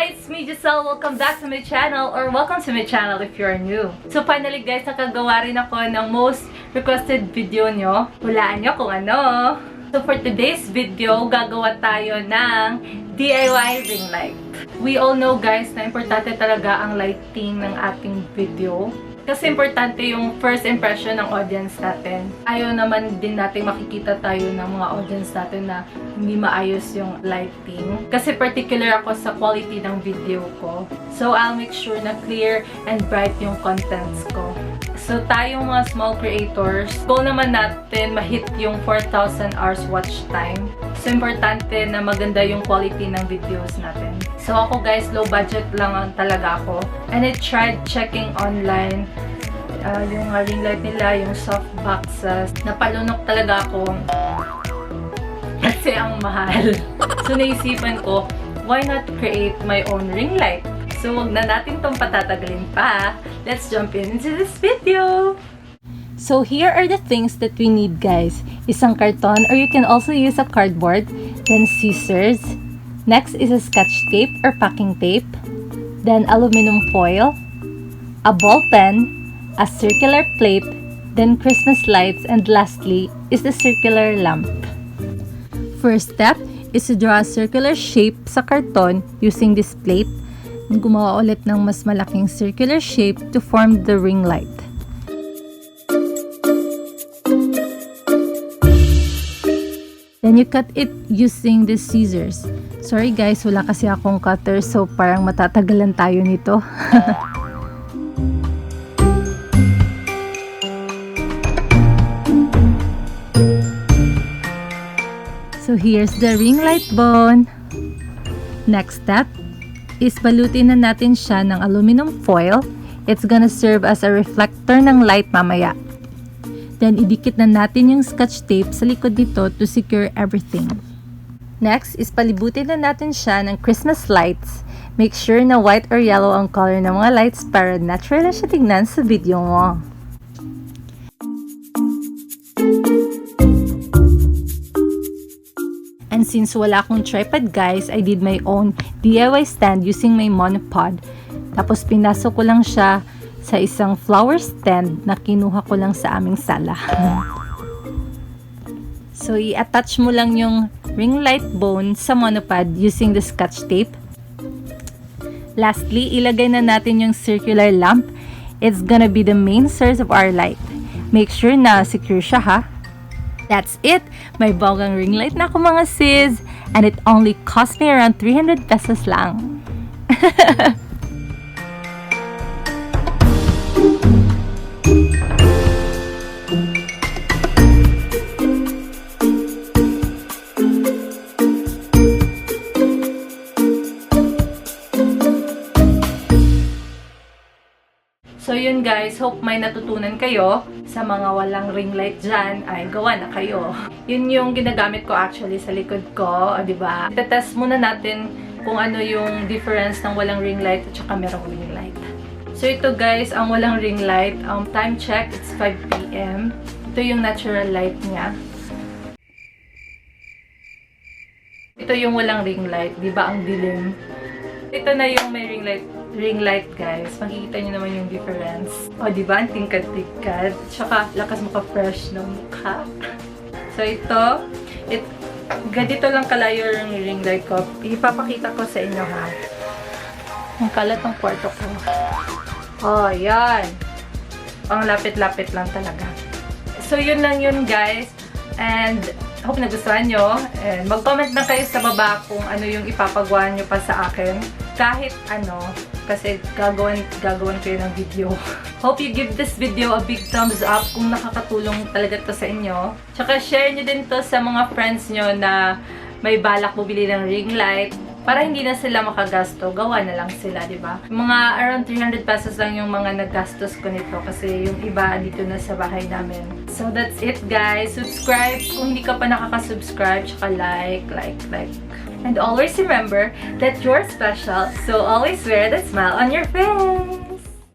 Hi, it's me Giselle. Welcome back to my channel, or welcome to my channel if you're new. So finally guys, nakagawa rin ako ng most requested video nyo. Hulaan nyo kung ano. So for today's video, gagawa tayo ng DIY ring light. We all know guys na importante talaga ang lighting ng ating video. Kasi importante yung first impression ng audience natin. Ayaw naman din natin makikita tayo ng mga audience natin na hindi maayos yung lighting. Kasi particular ako sa quality ng video ko. So, I'll make sure na clear and bright yung contents ko. So, tayong mga small creators, goal naman natin ma-hit yung 4,000 hours watch time. So, importante na maganda yung quality ng videos natin. So, ako guys, low budget lang talaga ako. And I tried checking online yung ring light nila, yung soft boxes. Napalunok talaga ako kasi ang mahal. So, naisipan ko, why not create my own ring light? So, wag na natin tong patatagalin pa. Let's jump into this video! So, here are the things that we need, guys. Isang karton, or you can also use a cardboard. Then, scissors. Next is a scotch tape or packing tape. Then, aluminum foil. A ball pen. A circular plate. Then, Christmas lights. And lastly, is the circular lamp. First step is to draw a circular shape sa karton using this plate. Gumawa ulit ng mas malaking circular shape to form the ring light. Then you cut it using the scissors. Sorry guys, wala kasi akong cutter, so parang matatagalan tayo nito. So here's the ring light bone. Next step is balutin na natin siya ng aluminum foil. It's gonna serve as a reflector ng light mamaya. Then, idikit na natin yung scotch tape sa likod nito to secure everything. Next is palibutin na natin siya ng Christmas lights. Make sure na white or yellow ang color ng mga lights para natural na siya tignan sa video mo. And since wala akong tripod guys, I did my own DIY stand using my monopod. Tapos pinasok ko lang siya sa isang flower stand na kinuha ko lang sa aming sala. So, i-attach mo lang yung ring light bone sa monopod using the scotch tape. Lastly, ilagay na natin yung circular lamp. It's gonna be the main source of our light. Make sure na secure siya ha. That's it! May bonggang ring light na ako mga sis! And it only cost me around 300 pesos lang. So yun guys, hope may natutunan kayo. Sa mga walang ring light dyan, ay gawa na kayo. Yun yung ginagamit ko actually sa likod ko, diba? Itetest muna natin kung ano yung difference ng walang ring light at saka merong ring light. So ito guys, ang walang ring light, time check, it's 5 PM. Ito yung natural light niya. Ito yung walang ring light, diba ang dilim? Ito na yung may ring light guys. Makikita nyo naman yung difference. O, diba? Ang tingkad-tingkad. Tsaka, lakas maka-fresh ng mukha. So, ganito lang kalayo yung ring light ko. Ipapakita ko sa inyo ha. Ang kalat ng kwarto ko. Oh, yan. Ang lapit-lapit lang talaga. So, yun lang yun guys. And, hope nagustuhan nyo. And, mag-comment na kayo sa baba kung ano yung ipapagawa nyo pa sa akin. Kahit ano, kasi gagawan ko yun ng video. Hope you give this video a big thumbs up kung nakakatulong talaga to sa inyo. Tsaka share nyo din to sa mga friends nyo na may balak bumili ng ring light. Para hindi na sila makagasto, gawa na lang sila, diba? Mga around 300 pesos lang yung mga naggastos ko nito kasi yung iba dito na sa bahay namin. So that's it guys. Subscribe kung hindi ka pa nakaka-subscribe, tsaka like. And always remember that you're special, so always wear that smile on your face!